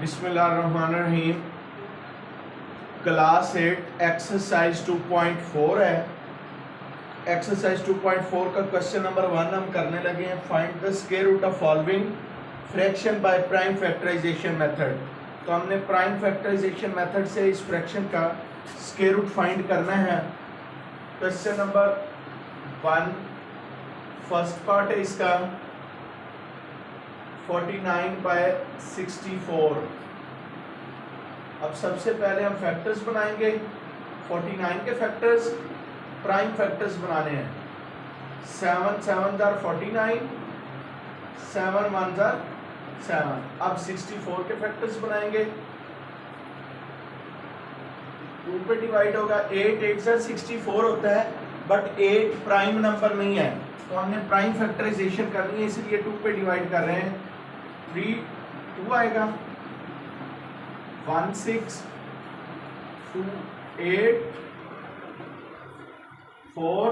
बिस्मिल्लाहिर्रहमानिर्रहीम। Class 8 exercise 2.4 है। Exercise 2.4 का क्वेश्चन नंबर 1 हम करने लगे हैं। Find the square root of following fraction by prime factorization method. तो हमने प्राइम फैक्टराइजेशन मेथड से इस फ्रैक्शन का स्क्वायर रूट फाइंड करना है। क्वेश्चन नंबर 1 फर्स्ट पार्ट है इसका 49/64। अब सबसे पहले हम फैक्टर्स बनाएंगे। 49 के फैक्टर्स प्राइम फैक्टर्स बनाने हैं। 7 7 जार 49, 7 1 जार 7। अब 64 के फैक्टर्स बनाएंगे। 2 पे डिवाइड होगा। 8 8 जार 64 होता है, बट 8 प्राइम नंबर नहीं है, तो हमने प्राइम फैक्टराइजेशन करनी है, इसलिए 2 पे डिवाइड कर रहे हैं। 3 2 आएगा। 1 6 2 8 4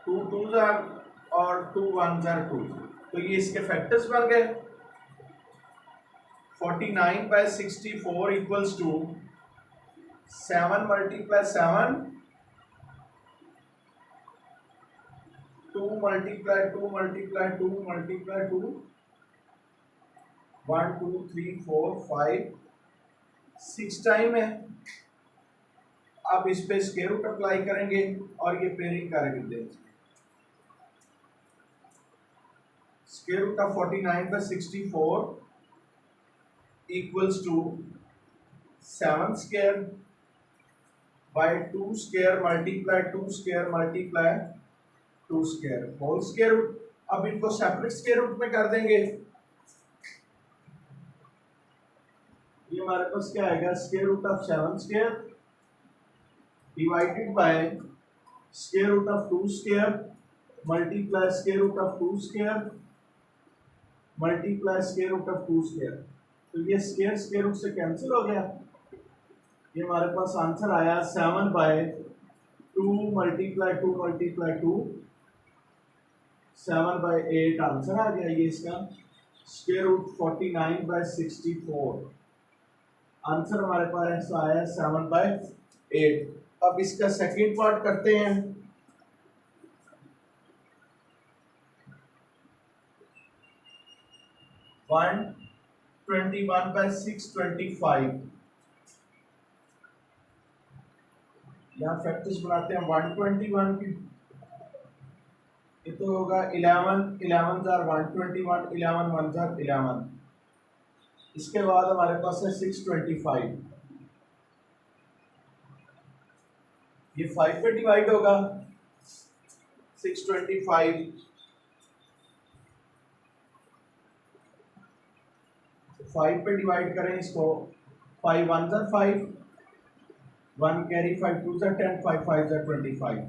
2 2 जार और 2 1 जार 2। तो ये इसके फैक्टर्स बन गए। 49/64 इक्वल्स टू 7 × 7 2 × 2 × 2 × 2 1 2 3 4 5 6 टाइम है। अब इस पे स्क्वायर रूट अप्लाई करेंगे और ये पेयरिंग करके देंगे। Square root of 49/64 equals to 7 square by 2 square multiply 2 square multiply 2 square whole square root. अब इनको सेपरेट स्क्वायर रूट में कर देंगे। ये हमारे पास क्या आएगा, square root of 7 square divided by square root of 2 square multiply square root of 2 square multiply square root of 2 square. तो ये स्क्वायर स्क्वायर रूट से कैंसिल हो गया। ये हमारे पास आंसर आया 7/2 × 2 × 2 7/8 आंसर आ गया। ये इसका स्क्वायर रूट 49/64 आंसर हमारे पास आया 7/8। अब इसका सेकंड पार्ट करते हैं। वन 21/625। यहाँ फैक्टर्स बनाते हैं 121 की। ये तो होगा 11 11 जार 121, 11 1 जार 11। इसके बाद हमारे पास है 625। ये 5 पे डिवाइड होगा। 625 5 पे डिवाइड करें इसको। 5 1 jar 5, 1 carry 5 2 jar 10, 5 5 jar 25,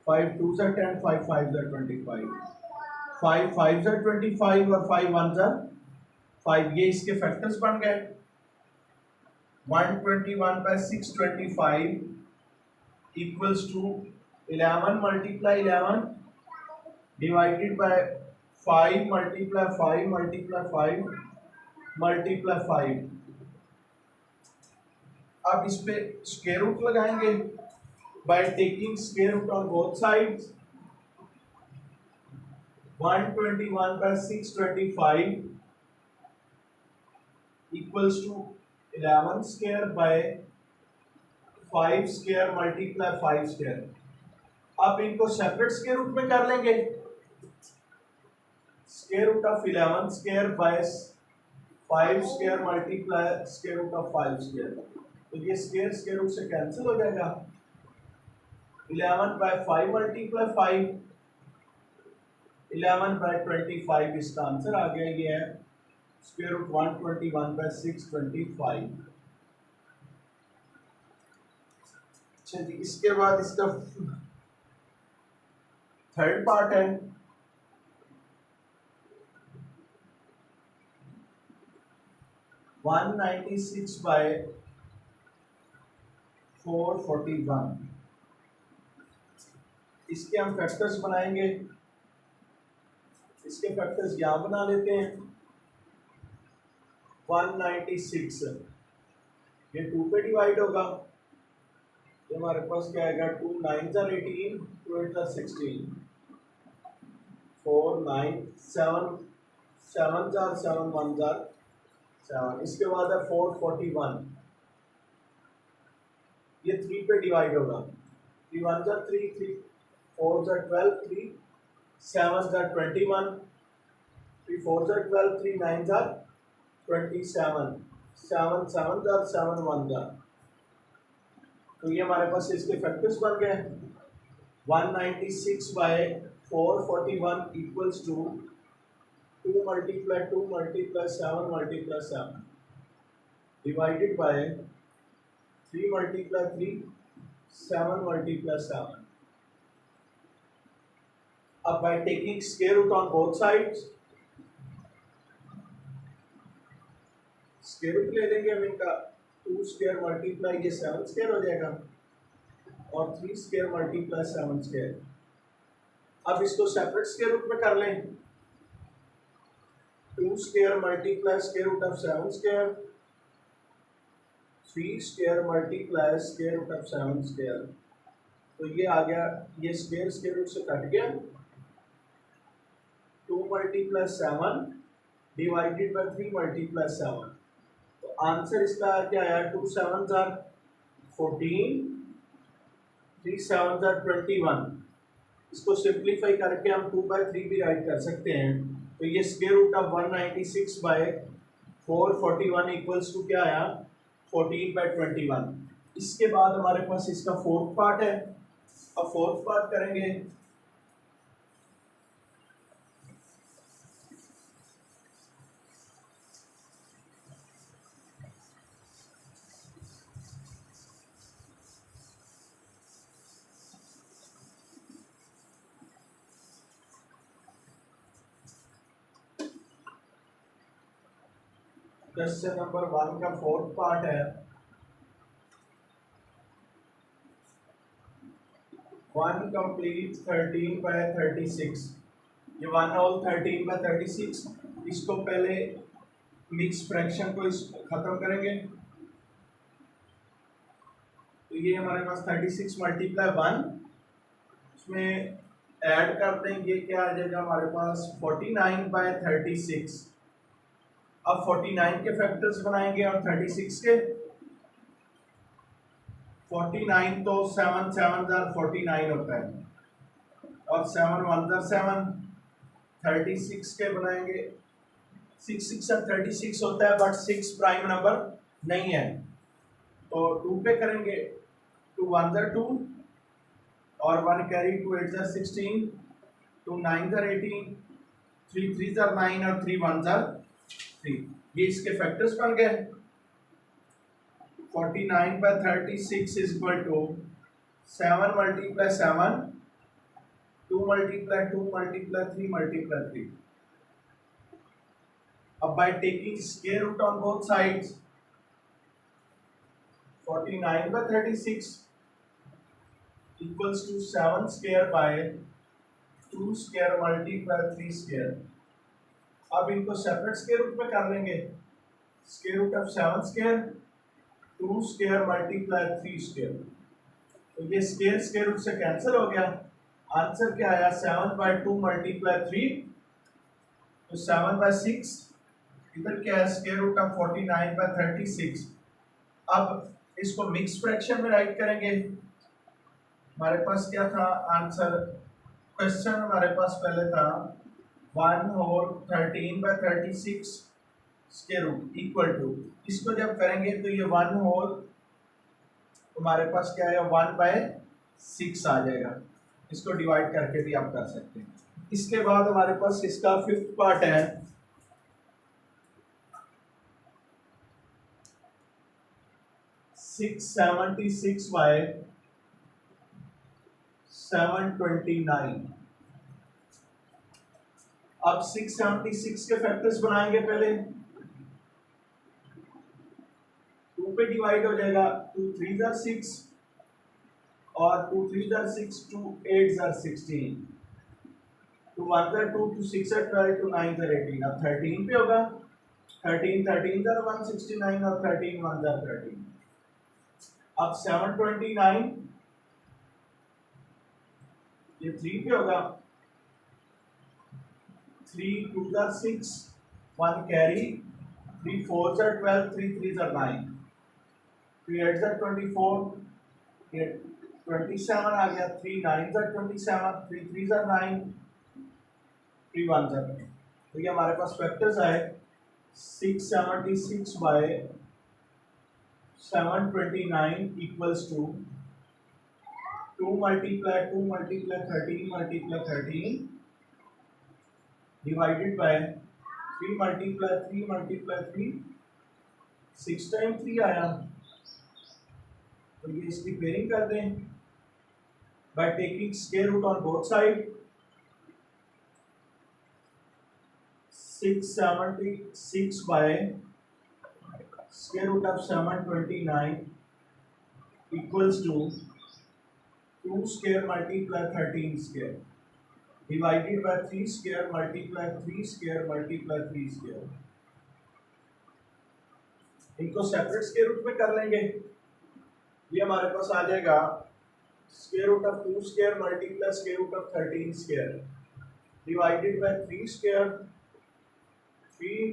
5 2 jar 10, 5 5 jar 25, 5 5 jar 25 और 5 1 जार 5। ये इसके फैक्टर्स बन गए। 121/625 इक्वल्स टू 11 × 11 डिवाइडेड बाय 5 × 5 × 5 × 5। अब इस पे स्क्वायर रूट लगाएंगे by taking square root on both sides. 121/625 equals to 11 square by 5 square multiply 5 square। अब इनको सेपरेट स्क्वायर रूट में कर लेंगे। Square root of 11 square by 5 square multiply square root of 5 square. तो ये स्क्वायर स्क्वायर रूट से cancel हो जाएगा। 11/5 मल्टीप्लाई 5, 11/25 इसका आंसर आ गया। ये है स्क्वायर रूट 121/625। अच्छा जी, इसके बाद इसका थर्ड पार्ट है। वन 96/441। इसके हम फैक्टर्स बनाएंगे। इसके फैक्टर्स यहाँ बना लेते हैं। 196, ये 2 पे डिवाइड होगा, तो हमारे पास क्या आएगा, 2 9 जार 18, 2 8 जार 16, 4 9 7, 7 जार 7, 1 जार 7, इसके बाद है 441, ये 3 पे डिवाइड होगा, 3 1 जार 3, 3 4 जार 12, 3 7 जार 21, 3 4 जार 12, 3 9 जार 27, 7 7 जार 7, 1 जार, तो ये हमारे पास इसके फैक्टर्स बन गए। 196 bye 441 equals to 2 multiply 2 multiply 7 multiply 7 divided by 3 multiply 3 7 multiply 7। अब by taking square root on both sides, square root ले लेंगे हम इनका, 2 स्क्वायर मल्टीप्लाई ये 7 स्क्वायर हो जाएगा और 3 स्क्वायर मल्टीप्लाई 7 स्क्वायर। अब इसको सेपरेट स्क्वायर रूट में कर लें, 2 square multiply square root of 7 square, 3 square multiply square root of 7 square, तो ये आ गया, ये स्क्वायर स्क्वायर रूट से कट गया, 2 मल्टीप्लाई 7 डिवाइडेड बाय 3 मल्टीप्लाई 7, तो आंसर इसका क्या आया, 2 7 जार 14, 3 7 जार 21, इसको सिंप्लीफाई करके हम 2/3 भी राइट कर सकते हैं, तो ये square root of 196 bye 441 equals to क्या आया, 14/21। इसके बाद हमारे पास इसका फोर्थ पार्ट है, अब फोर्थ पार्ट करेंगे। क्वेश्चन नंबर 1 का फोर्थ पार्ट है, 1 कंप्लीट 13/36, ये 1 होल 13/36, इसको पहले मिक्स फ्रैक्शन को इस खत्म करेंगे, तो ये हमारे पास 36 मल्टीप्लाई 1, इसमें ऐड कर देंगे, क्या आ जाएगा हमारे पास 49/36। अब 49 के फैक्टर्स बनाएंगे और 36 के, 49 तो 7 7 जार 49 होता है और 7 1 जार 7, 36 के बनाएंगे, 6 6 और 36 होता है, बट 6 प्राइम नंबर नहीं है, तो 2 पे करेंगे, 2 1 जार 2 और 1 कैरी, 2 8 जार 16, 2 9 जार 18, 3 3 जार 9 और 3 1 जार 3, ये इसके फैक्टर्स बन गए। 49/36 is equal to 7 multiply 7, 2 multiply 2 multiply 3 multiply 3। अब by taking square root on both sides, 49/36 equals to 7 square by 2 square multiply 3 square. अब इनको सेपरेट स्क्वायर रूट में कर लेंगे, square root of 7 square, 2 square multiply 3 square, तो ये square square root से cancel हो गया, आंसर क्या आया, 7/2 मल्टीप्लाई 3, तो 7/6, इधर क्या है, स्क्वायर रूट ऑफ 49/36। अब इसको मिक्स फ्रैक्शन में राइट करेंगे, हमारे पास क्या था आंसर, क्वेश्चन हमारे पास पहले था 1 whole 13/36 square root equal to, इसको जब करेंगे तो ये 1 होल हमारे पास क्या है, 1/6 आ जाएगा, इसको डिवाइड करके भी आप कर सकते हैं। इसके बाद हमारे पास इसका फिफ्थ पार्ट है, 676/729। अब 676 के फैक्टर्स बनाएंगे, पहले 2 पे डिवाइड हो जाएगा, 2 3 जार 6 और 2 3 jar 6, 2 8 jar 16, 2 1 jar 2, 2 6 jar 12, 2 9 jar 18, अब 13 पे होगा, 13 13 ज़र 169 और 13 1 ज़र 13। अब 729 ये 3 पे होगा, 3 2 ज़र 6, 1 कैरी, 3 4 ज़र 12, 3 3 ज़र 9, 3 8 ज़र 24, ये 27 आ गया, 3 9 ज़र 27, 3 3 ज़र 9, 3 1 ज़र 9। तो ये हमारे पास फैक्टर्स आए 676 by 729 equals to 2 multiply 13 multiply 13 divided by 3 multiply 3 6 time 3 आया। तो ये इसकी पेयरिंग कर दें by taking square root on both side. 676 by square root of 729 equals to 2 square multiply 13 square divided by 3 square multiply 3 square multiply 3 square. इनको separate square root में कर लेंगे। ये हमारे पास आ जाएगा square root of 2 square multiply square root of 13 square divided by 3 square 3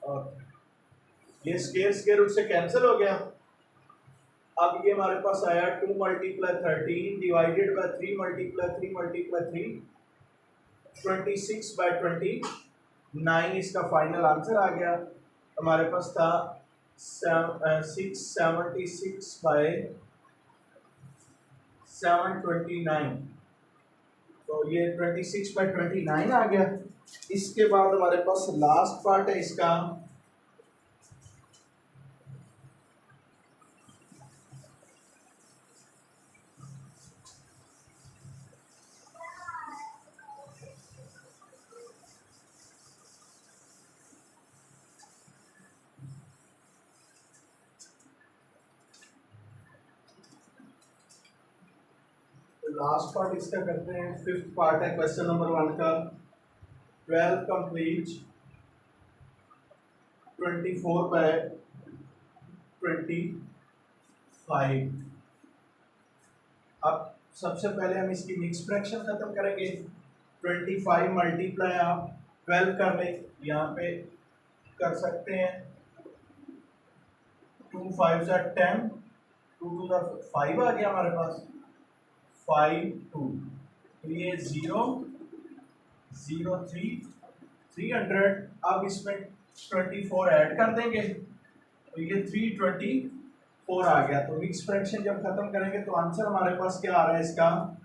और ये स्क्वायर रूट से कैंसिल हो गया। अब ये हमारे पास आया 2 multiply 13 divided by 3 multiply 3 26 by 29 इसका फाइनल आंसर आ गया। हमारे पास था 676 बाय 729, तो ये 26 बाय 29 आ गया। इसके बाद हमारे पास लास्ट पार्ट है इसका, लास्ट पार्ट इसका करते हैं। फिफ्थ पार्ट है क्वेश्चन नंबर 1 का। 12 कंप्लीट 24 बाय 25। अब सबसे पहले हम इसकी मिक्स फ्रैक्शन खत्म करेंगे। 25 मल्टीप्लाई आप 12 कर ले, यहाँ पे कर सकते हैं। 2 5 ज़ा 10, 2 2 ज़ा 5 आ गया हमारे पास 5 2। तो ये 0 0 3 300। अब इसमें 24 ऐड कर देंगे तो ये 324 आ गया। तो मिक्स फ्रैक्शन जब खत्म करेंगे तो आंसर हमारे पास क्या आ रहा है इसका,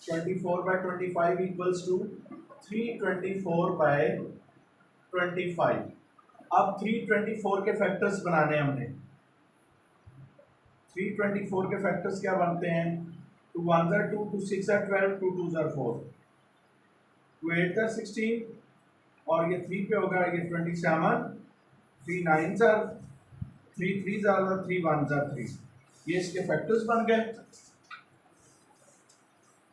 24 बाय 25 इक्वल्स टू 324 बाय 25। अब 324 के फैक्टर्स बनाने हमने। 324 के फैक्टर्स क्या बनते हैं, 2 1 ज़ा 2, 2 6 ज़ा 12, 2 2 ज़ा 4, 2 8 ज़ा 16 और ये 3 पे होगा ये 27, 3 9 ज़ा 3 3 ज़ा 3 1 ज़ा 3। ये इसके फैक्टर्स बन गए।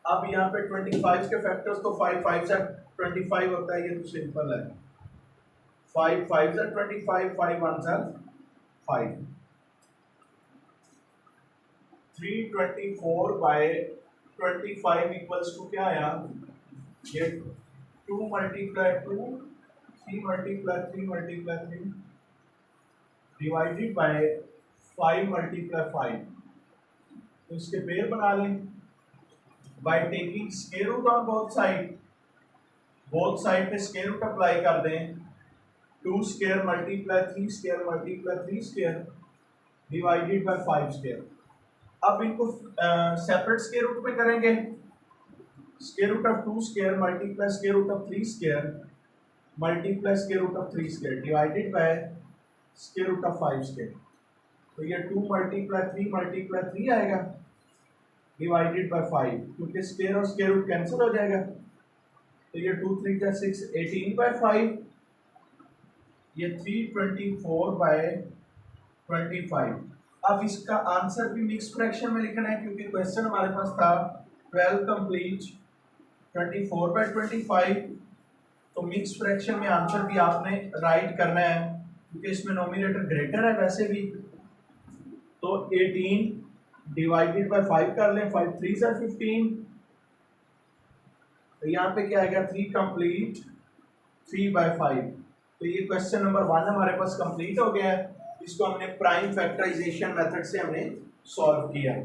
अब यहाँ पे 25 के फैक्टर्स तो 5 5 ज़ा 25 होता है, ये तो सिंपल है। 5 5 ज़ा 25, 5 1 ज़ा 5। 324 बाय 25 इक्वल्स टू क्या आया, ये 2 multiply 2, 3 multiply 3 multiply 3 divided by 5 multiply 5। तो इसके पेयर बना लें by taking square root on both side पे स्क्वायर रूट अप्लाई कर दें। 2 square multiply 3 square multiply 3 square divided by 5 square. अब इनको सेपरेट स्क्वायर रूट में करेंगे। Square root of 2 square multiply square root of 3 square multiply square root of 3 square divided by square root of 5 square. तो ये 2 multiply 3 आएगा divided by 5, क्योंकि square और square root cancel हो जाएगा। तो ये 2 3 ज़ा 6, 18 बाय 5, ये 324 बाय 25। अब इसका आंसर भी मिक्स फ्रैक्शन में लिखना है, क्योंकि क्वेश्चन हमारे पास था 12 कंप्लीट 24 बाय 25। तो मिक्स फ्रैक्शन में आंसर भी आपने राइट करना है क्योंकि इसमें नोमिनेटर ग्रेटर है वैसे भी। तो 18 डिवाइडेड बाय 5 कर लें, 5 3 are 15। तो यहाँ पे क्या आएगा 3 कंप्लीट 3/5। तो ये क्वेश्चन नंबर 1 हमारे पास कंप्लीट हो गया है। इसको हमने प्राइम फैक्टराइजेशन मेथड से हमने सॉल्व किया।